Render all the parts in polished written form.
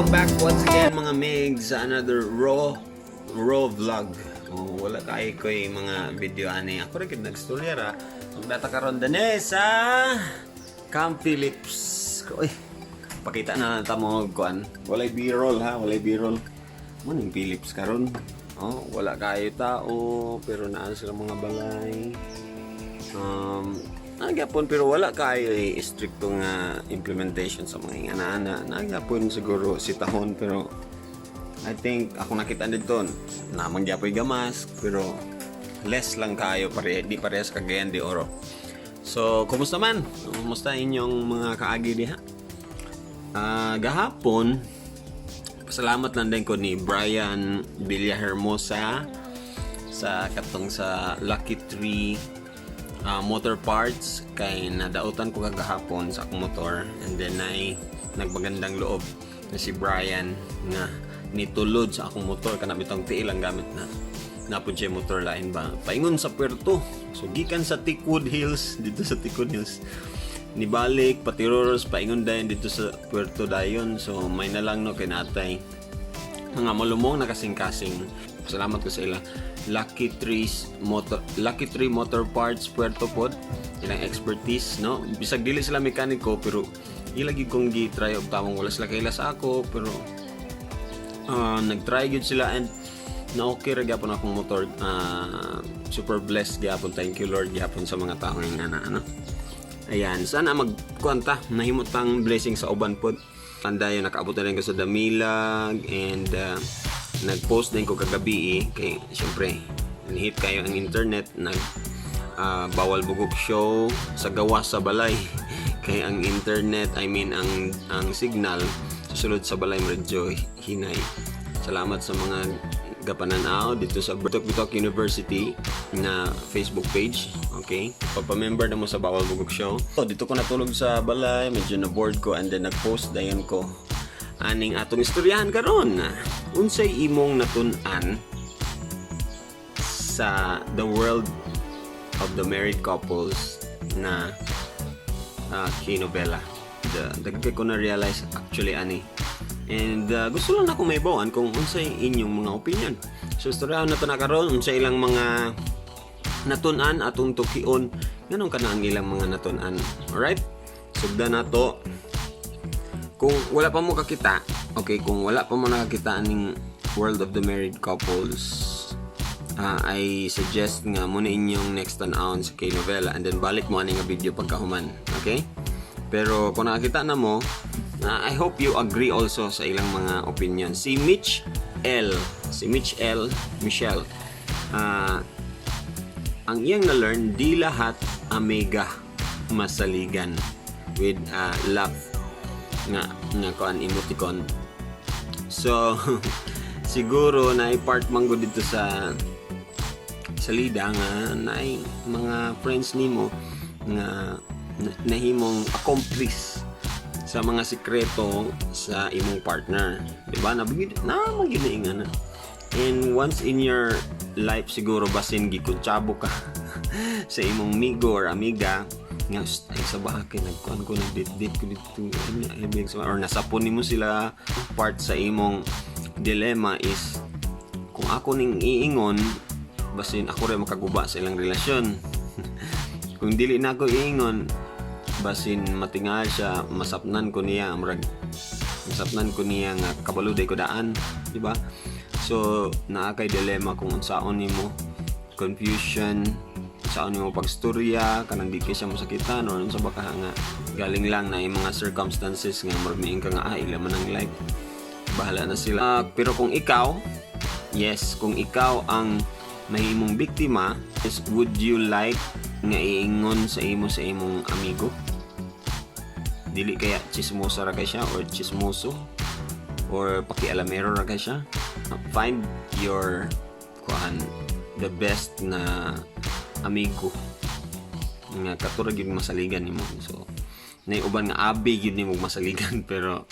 welcome back once again mga Migs sa another raw vlog. Kung wala kayo ko yung mga video ani, ako rin nagstorya ra. Magdata karon dane sa Camp Phillips. Uy, pakita na nata mo kuan. Walay B-roll ha, walay B-roll. Mo ning Phillips karon. Oh, wala kayo tao pero naa sila mga balay. Nagyapon pero wala kayo stricto nga implementation sa mga ana-ana. Nagyapon siguro si tahon pero I think ako nakita dito na magyapoy gamas pero less lang kayo di parehas kagayan di oro. So, kumusta man? Kumusta inyong mga kaagi diha? Gahapon pasalamat lang din ko ni Brian Villahermosa sa katong sa Lucky Tree motor parts kay nadautan ko kagahapon sa akong motor, and then ay nagmagandang loob na si Brian nga nitulod sa akong motor kana bitong tiil ang gamit na napud siya motor lain ba paingon sa Puerto. So gikan sa Tickwood Hills dito sa Tickwood Hills nibalik patiroros paingon dayon dito sa Puerto dayon. So may na lang no kay natay mga malumong na kasing-kasing. Salamat ko sa ila Lucky Tree Motor Parts Puerto Pod, ilang expertise no, bisag dili sila mekaniko pero ilagi kong gi-try og tamang wala sila kaila sa ako pero nag-try gyud sila and na okay ra gyapon akong motor. Super blessed gyapon, thank you Lord gyapon sa mga taong ana ano. Ayan, sana magkuanta nahimutang blessing sa uban pod. Tandayon nakaabot na rin ko sa Damilag and nag-post din ko kagabi kay syempre hit kayo ang internet bawal bugok show sa gawa sa balay kay ang internet ang signal susulod sa balay medyo hinay. Salamat sa mga gapananaw dito sa Bitok University na Facebook page. Okay, pagpa-member na mo sa bawal bugok show. So, dito ko natulog sa balay, medyo na board ko and then nag-post dayon ko aning atong istoryahan karon. Unsay imong natun-an sa the world of the married couples na kinovela. Dagdag ko na realize actually ani. And gusto lang ako may bawan kung unsay inyong mga opinion. So istoryahan na to na karon unsay ilang mga natun-an atong tukion nganong kana ang ilang mga natun-an. Alright? Sugdan na to. Kung wala pa mo kakita, okay, kung wala pa mo nakakita aning World of the Married Couples, I suggest nga muna inyong next tan-aon sa K-novela and then balik mo aning video pagkahuman, okay? Pero kung nakakita na mo, I hope you agree also sa ilang mga opinion. Si Michelle, ang iyang na-learn, di lahat amiga masaligan with love nga kuan emoticon. So siguro na i-part manggo dito sa lida nga na mga friends nimo nga nahimong accomplice sa mga sikreto sa imong partner, di ba? Maginaingan na. And once in your life siguro basin gikuntsabo ka sa imong migo or amiga nga ay sa bakit nagkuhan ko nag-date ko dito or nasapon nimo sila. Part sa imong dilemma is kung ako ning iingon basin ako rin makaguba sa ilang relasyon. Kung dili na ako iingon basin matingal siya, masapnan ko niya nga kabaluday ko daan, di ba? So naa kay dilemma kung unsaon nimo, confusion saan yung pagstorya kanang di kay siya masakitan or sa baka nga galing lang na yung mga circumstances nga maramiin ka nga ilaman ng life, bahala na sila. Pero kung ikaw ang mahimong biktima, would you like nga iingon sa imong amigo? Dili kaya chismosa ra kay siya or chismoso or pakialamero ra kay siya? Find your the best na amigo nga katura gyud masaligan nimo. So naiuban nga abi gyud nimo masaligan pero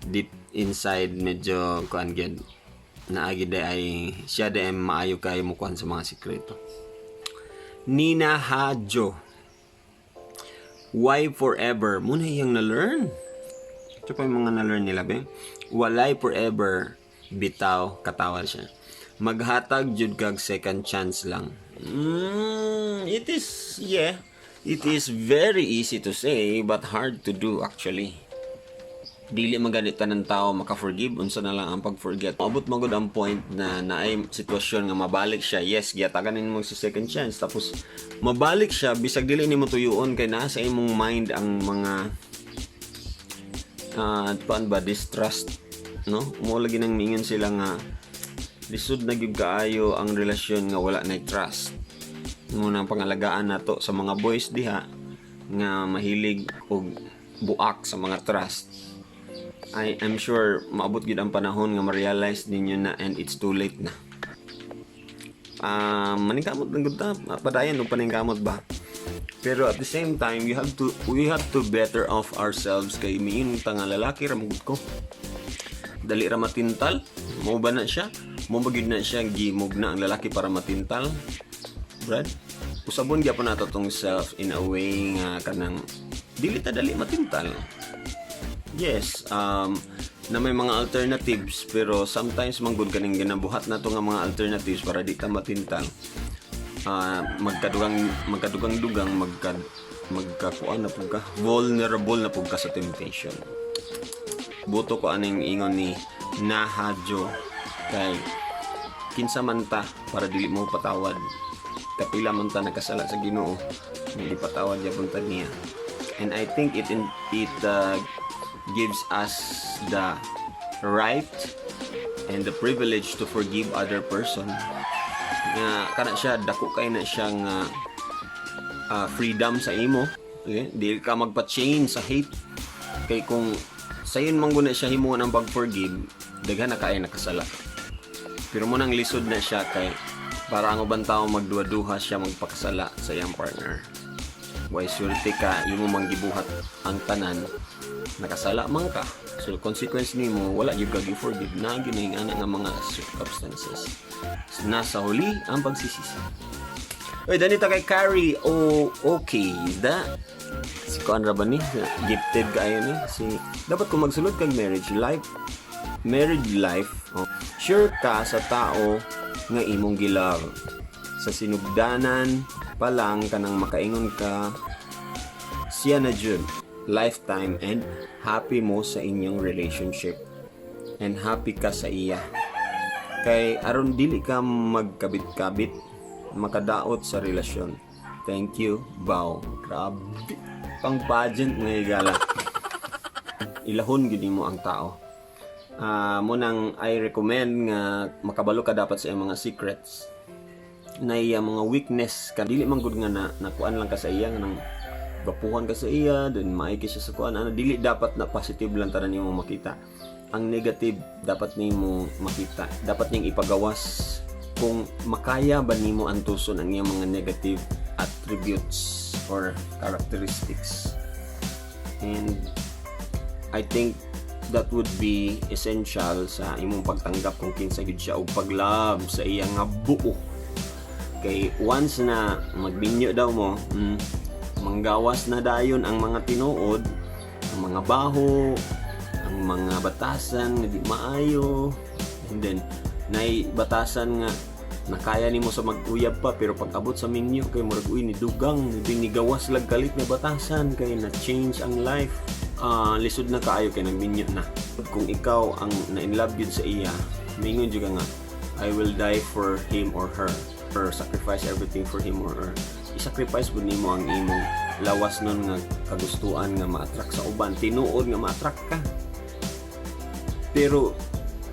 deep inside medyo gyud naagi ay siya maayo kay mo kuan sa mga sikreto. Nina Hadjo, why forever? Muna iyang na-learn. Ito pa yung mga na-learn nila, be. walay forever bitaw katawal siya. Maghatag jud kag second chance lang. It is very easy to say but hard to do actually. Dili maganita ng tao maka-forgive, unsa na lang ang pag-forget. Abot magud ang point na naay sitwasyon nga mabalik siya. Yes, giyatagan nimo si second chance tapos mabalik siya bisag dili nimo tuyoon kay naa sa imong mind ang mga distrust, no? Mo lagi nang mingon sila nga lisod na gyud kaayo ang relasyon nga wala na trust. Muna ang pangalagaan nato sa mga boys diha nga mahilig og buak sa mga trust. I am sure maabot gid ang panahon nga ma-realize ninyo na and it's too late na. Maningkamot lang gud ta, padayon og paningkamot ba. Pero at the same time, we have to better off ourselves kay miin ta nga lalaki ra magud ko. Dali ra matintal, mo ba na siya? Mo ba gid na siya gimog na ang lalaki para matintal? Brad, usabon gyapon nato tong self in a way nga kanang dili ta dali matintal. Yes, na may mga alternatives pero sometimes manggod kaning ginabuhat na to nga mga alternatives para di ta matintal. Magkadugang-dugang magkakuan na pud ka, vulnerable na pud ka sa temptation. Buto ko aning ingon ni Nahadjo kay kinsa man ta para dili mo patawad. Kapila man ta nakasala sa Ginoo, hindi patawad gyapon ta niya. And I think it gives us the right and the privilege to forgive other person. Nga kana siya dako kay na siyang freedom sa imo. Okay? Di ka magpa-change sa hate. Kay kung sayon man guna siya himuon ang pag-forgive, daghan na kay nakasala. Pero mo nang lisod na siya kay para ang ubang tao magduwa-duha siya magpakasala sa iyang partner. Why sulti ka imo manggibuhat ang tanan nakasala man ka. So consequence nimo wala gyud kag forgive na gining ana nga mga circumstances. Nasa huli ang pagsisisi. Oy danita kay Carrie okay da si kuan ra ba ni gifted kaayo ni si dapat kung magsulod kag marriage life sure ka sa tao nga imong gilove sa sinugdanan pa lang kanang makaingon ka siya na jud lifetime and happy mo sa inyong relationship and happy ka sa iya kay aron dili ka magkabit-kabit makadaot sa relasyon. Thank you, Bao. Grabe pang pageant nga igala. Ilahon gid mo ang tao. Mo nang I recommend nga makabalo ka dapat sa iyang mga secrets na iya mga weakness ka dili man gud nga nakuan lang ka sa iya nga nang gapuhan ka sa iya, then maiki siya sa kuan dili dapat na positive lang tanan nimo makita. Ang negative dapat nimo makita, dapat niyang ipagawas kung makaya ba nimo antuson ang iyang mga negative attributes or characteristics. And I think that would be essential sa imong pagtanggap kung kinsa gid siya og paglove sa iyang nga buo. Kay once na magbinyo daw mo, manggawas na dayon ang mga tinuod, ang mga baho, ang mga batasan nga di maayo, and then nay batasan nga nakaya nimo sa mag-uyab pa pero pag abot sa minyo kay murag uy ni dugang binigawas lag kalit na batasan kay na change ang life. Lisod na kaayo kay nagminyo na. Kung ikaw ang na-in-love yun sa iya, mingon jud nga I will die for him or her or sacrifice everything for him or her. I-sacrifice mo nimo ang imong lawas nun nga kagustuhan nga ma-attract sa uban, tinuod nga ma-attract ka. Pero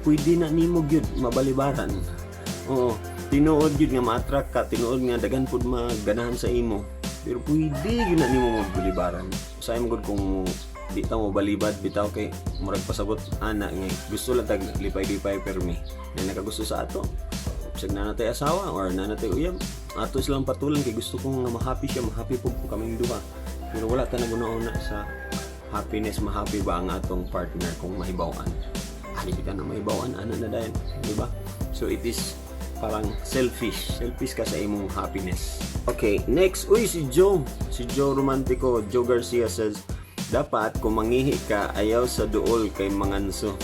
pwede na nimo gyud mabalibaran. Oo, tinuod gyud nga ma-attract ka, tinuod nga daghan pud maganahan sa imo. Pero pwede gyud na nimo mabalibaran. Usahay mo gud kung di ta mo balibad bitaw kay murag pasabot ana nga gusto lang tag lipay-lipay permi. Na nakagusto sa ato. Sig na natay asawa or na natay uyab, ato silang patulan kay gusto ko nga ma-happy siya, ma-happy po kaming duha. Pero wala ta naguna-una sa happiness, ma-happy ba ang atong partner kung mahibaw-an. Di ka na mahibaw-an, ana na dayon, di ba? So it is parang selfish ka sa imong happiness. Okay, next, si Joe Romantico, Joe Garcia says, dapat kung mangihi ka, ayaw sa duol kay manganso.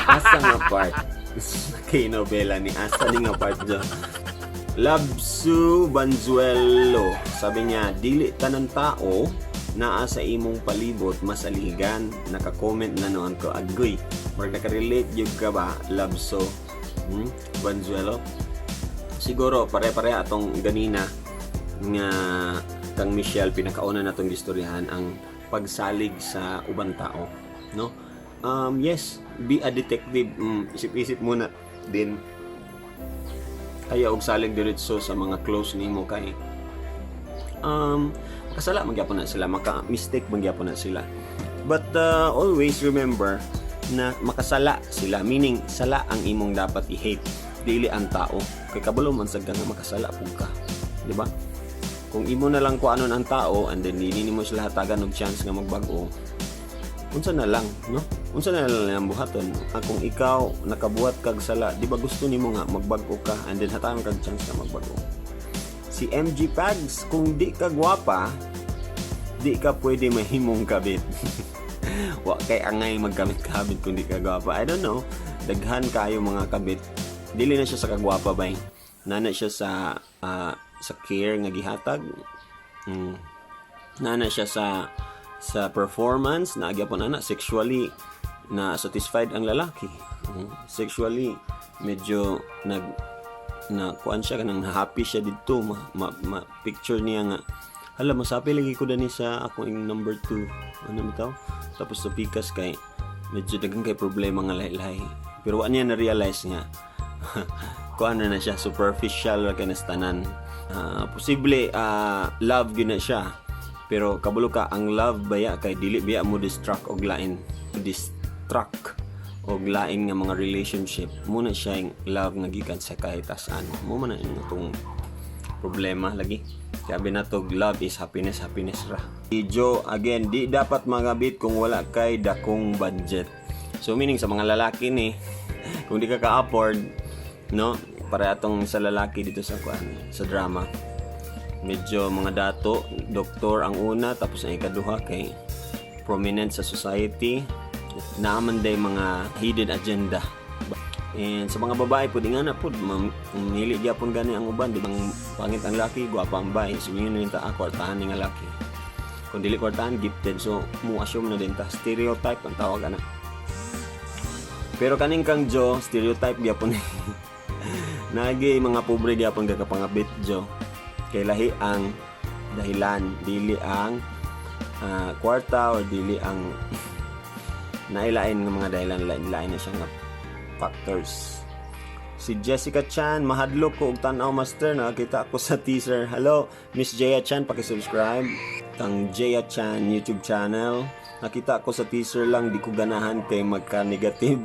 Asa nga part? Kay novela ni asa ni nga part dyan. Labsu Banzuelo, sabi niya, dili tanan tao naa sa imong palibot masaligan. Naka-comment na noon ko, agoy, mag naka-relate yung ka ba, Labso Banzuelo? Siguro pare-pare atong ganina nga kang Michelle pinakauna natong gistoryahan ang pagsalig sa ubang tao, no? Yes, be a detective. Isip-isip muna din kaya og salig diretso sa mga close nimo kay makasala magyapon na sila, maka-mistake magyapon na sila. But always remember na makasala sila, meaning sala ang imong dapat i-hate, dili ang tao. Kay kabalo man sad nga makasala pug ka, di ba? Kung imo na lang kuanon ang tao and then dili nimo sila hatagan og chance nga magbag-o, unsa na lang, no? Unsa na lang ang buhaton. Kung ikaw nakabuhat kag sala, di ba gusto nimo nga magbag-o ka and then hatagan kag chance nga magbag-o. Si MG Pags, kung di ka gwapa, di ka pwede mahimong kabit. Wa kay angay magkamit-kabit kung di ka gwapa. I don't know, daghan kayo mga kabit. Dili na siya sa kagwapa bay. Nana siya sa care nga gihatag. Nana siya sa performance na agyapon ana, sexually na satisfied ang lalaki. Sexually medyo na kuan siya kanang happy siya didto, picture niya nga hala masapi lagi ko dani sa akong number 2 ano bitaw, tapos sa pikas kay medyo daghang kay problema nga lahi-lahi, pero wa niya na realize nga kuan na siya superficial kay nastanan. Posible love gyud na siya, pero kabalo ka ang love baya kay dili biya mo distract og lain og lain nga mga relationship. Muna siya yung love nga gikan sa kahit asan. Mo man ang itong problema lagi. Sabi na to, love is happiness, happiness ra. Joe, again, di dapat magabit kung wala kay dakong budget. So meaning sa mga lalaki ni, kung di ka ka-afford, no? Para atong sa lalaki dito sa sa drama. Medyo mga dato, doktor ang una, tapos ang ikaduha kay prominent sa society. Naaman day mga hidden agenda. And sa mga babae po, di nga na po, mamili gyapon gani ang uban. Di bang pangit ang laki, gwapa ang bahay. So yun yung kwartahan ni nga laki. Kung dili kwartahan, gifted. So mu-assume na din ta. Stereotype ang tawag na. Pero kaning kang Joe, stereotype gyapon. Nagi mga pobre gyapon gakapangabit Joe. Kay lahi ang dahilan, dili ang kwarta o dili ang nailain ng mga dahilan, lain na siya nga factors. Si Jessica Chan, mahadlok ko og tan-aw master, nakakita ako sa teaser. Hello, Miss Jaya Chan, paki-subscribe kang Jaya Chan YouTube channel. Nakita ko sa teaser lang, di ko ganahan kay magka-negative.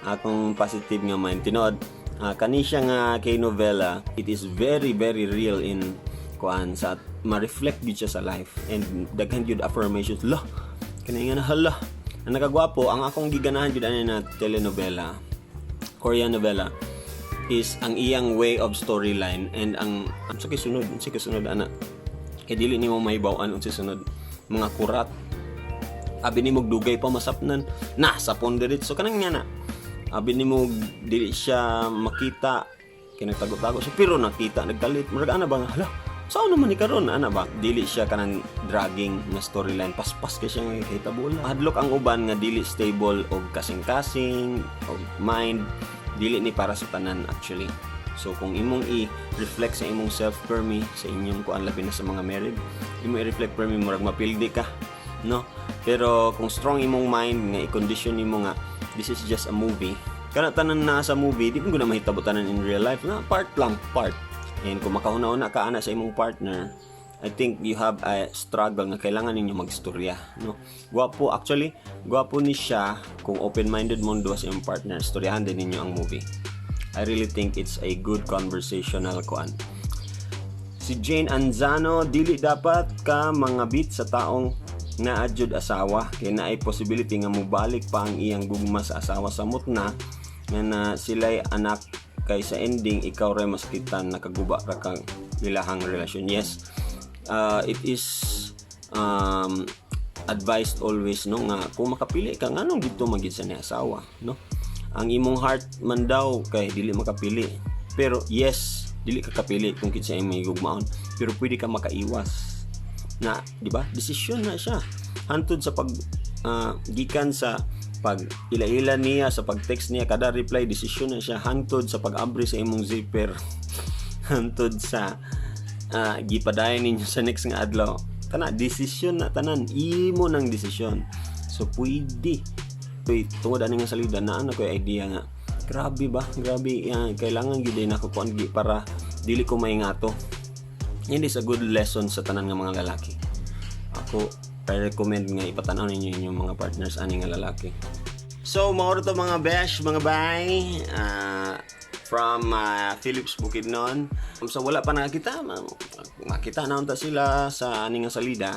Akong positive nga mind. Tinod, kani siya nga kay novela, it is very very real in kuan sa ma-reflect gyud siya sa life and daghan gyud affirmations. Lah, kani nga na hala. Ang nakagwapo, ang akong giganahan gyud ani na telenovela, Korean novela, is ang iyang way of storyline and ang sa kisunod ana. Kay dili nimo mahibaw-an unsa sunod. Mga kurat. Abi nimo dugay pa masapnan. Na sa ponderit so kanang nga na. Abi nimo dili siya makita kinagtago-tago siya pero nakita nagkalit. Murag ana ba nga hala. Saan naman ni karon ana ba? Dili siya kanang dragging na storyline, paspas kay siya nga kahitabo. Hadlok ang uban nga dili stable og kasing-kasing og mind, dili ni para sa tanan actually. So kung imong i-reflect sa imong self-permi sa inyong kuan labi na sa mga married, imong i-reflect permi murag mapildi ka, no? Pero kung strong imong mind nga i-condition nimo nga this is just a movie. Kana tanan na sa movie, di mo na mahitabo tanan in real life na part. And kung makahuna-una ka ana sa imong partner, I think you have a struggle na kailangan ninyo magstorya, no? Gwapo ni siya kung open-minded mo duwa sa imong partner, storyahan din ninyo ang movie. I really think it's a good conversational kuan. Si Jane Anzano, dili dapat ka mangabit sa taong naadjud asawa kay naay possibility nga mubalik pa ang iyang gugma sa asawa sa mutna nga sila'y anak. Kay sa ending ikaw ray masakitan nakaguba ra kang ilahang relasyon. Yes, it is advised always no nga kung makapili ka nganong dito magid sa ni asawa, no? ang imong heart man daw kay dili makapili. Pero yes, dili ka kapili kung kinsa imong higugmaon, pero pwede ka makaiwas na, di ba? Desisyon na siya hantod sa pag gikan sa pag ila-ila niya, sa pag-text niya, kada reply desisyon na siya, hantod sa pag-abri sa imong zipper hantod sa gipadayon ninyo sa next nga adlaw. Kana desisyon na tanan, imo nang desisyon. So pwede tungod ani nga salida na ko idea nga grabe kailangan gid na ko kuan para dili ko maingato. Hindi is a good lesson sa tanan nga mga lalaki. Ako I-recommend nga ipatanaw ninyo inyong mga partners ani nga lalaki. So mga to mga besh, mga bay, from Philips Bukidnon. So wala pa nakita, makita na unta sila sa ani nga salida.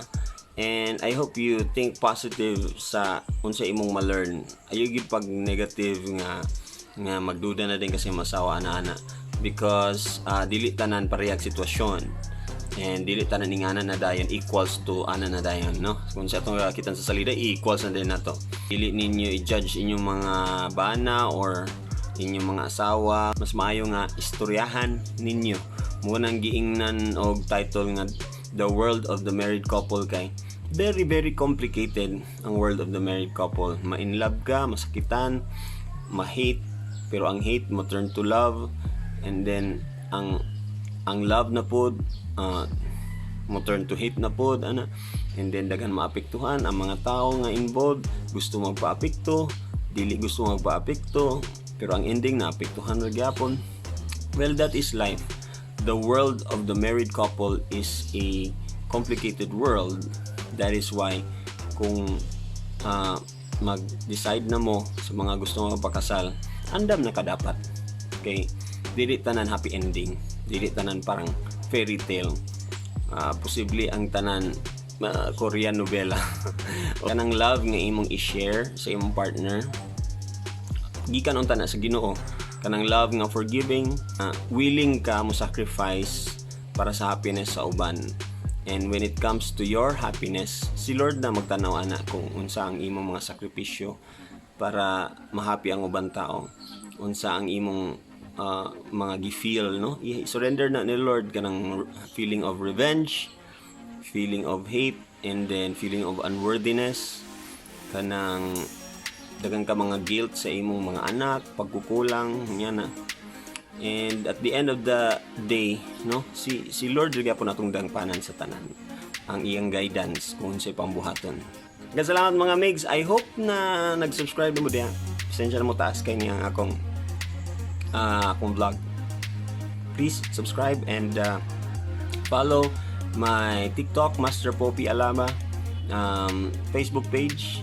And I hope you think positive sa unsa imong ma-learn. Ayo gid pag negative nga magduda na din kasi masawa ana-ana, because dili tanan parehag sitwasyon. And dili tanan inganan na dayon equals to ana na dayon, no? Kung sa atong kita sa salida, equals na din nato. Dili ninyo i-judge inyong mga bana or inyong mga asawa. Mas maayo nga istoryahan ninyo. Mo nang giingnan og title nga The World of the Married Couple, kay very very complicated ang world of the married couple. Ma-in love ka, masakitan, ma-hate, pero ang hate mo turn to love, and then ang love na pod mo turn to hate na pod ana, and then daghan maapektuhan ang mga tao nga involved. Gusto magpaapekto, dili gusto magpaapekto, pero ang ending na apektuhan ra gyapon. Well, that is life. The world of the married couple is a complicated world. That is why kung mag-decide na mo sa mga gusto mo magpakasal, andam na ka dapat. Okay? Dili tanan happy ending, dili tanan parang fairy tale. Posible ang tanan Korean novela. Kanang love nga imong i-share sa imong partner, gikan unta na sa Ginoo. Kanang love nga forgiving, willing ka mo sacrifice para sa happiness sa uban. And when it comes to your happiness, si Lord na magtanaw ana kung unsa ang imong mga sakripisyo para mahappy ang ubang tao. Unsa ang imong mga gi-feel, no? I-surrender na ni Lord kanang feeling of revenge, feeling of hate, and then feeling of unworthiness, kanang dagang ka mga guilt sa imong mga anak, pagkukulang nya na. And at the end of the day, no, si Lord gyapon natong dangpanan sa tanan, ang iyang guidance kung unsay pambuhaton. Salamat mga migs. I hope na nag-subscribe mo diha. Pasensya na mo taas kay niyang akong vlog. Please subscribe and follow my TikTok, Master Poppy Alama, Facebook page.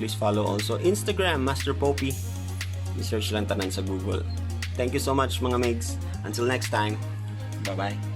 Please follow also Instagram, Master Poppy. I-search lang tanan sa Google. Thank you so much mga migs. Until next time. Bye-bye.